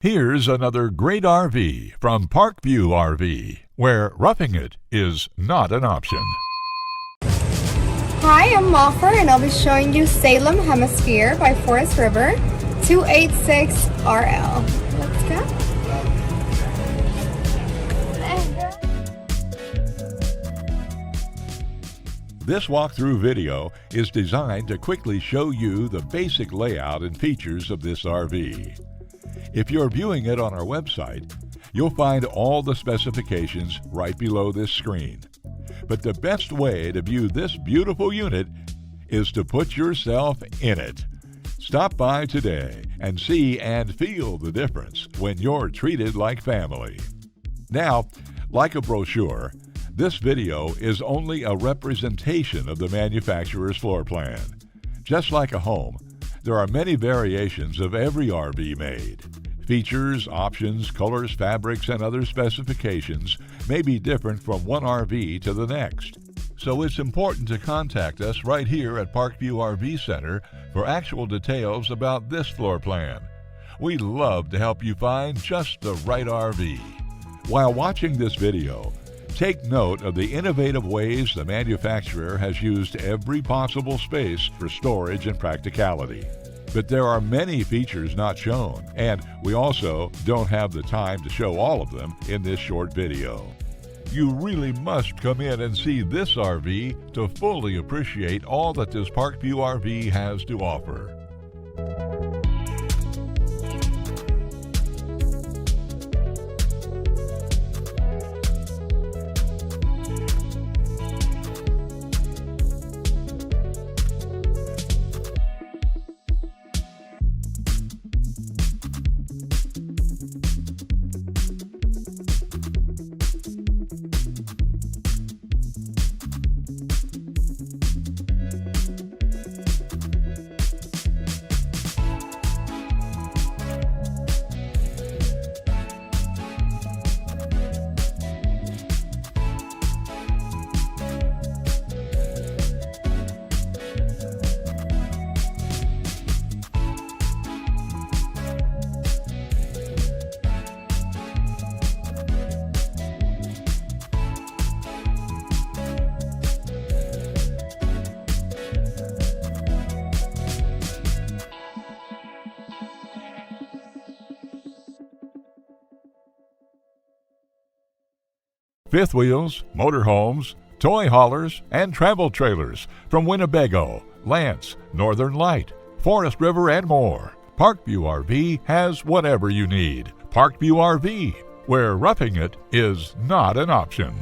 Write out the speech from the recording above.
Here's another great RV from Parkview RV, where roughing it is not an option. Hi, I'm Moffer, and I'll be showing you Salem Hemisphere by Forest River 286RL. Let's go. This walkthrough video is designed to quickly show you the basic layout and features of this RV. If you're viewing it on our website, you'll find all the specifications right below this screen. But the best way to view this beautiful unit is to put yourself in it. Stop by today and see and feel the difference when you're treated like family. Now, like a brochure, this video is only a representation of the manufacturer's floor plan. Just like a home, there are many variations of every RV made. Features, options, colors, fabrics, and other specifications may be different from one RV to the next. So it's important to contact us right here at Parkview RV Center for actual details about this floor plan. We'd love to help you find just the right RV. While watching this video, take note of the innovative ways the manufacturer has used every possible space for storage and practicality. But there are many features not shown, and we also don't have the time to show all of them in this short video. You really must come in and see this RV to fully appreciate all that this Parkview RV has to offer. Fifth wheels, motorhomes, toy haulers, and travel trailers from Winnebago, Lance, Northern Light, Forest River, and more. Parkview RV has whatever you need. Parkview RV, where roughing it is not an option.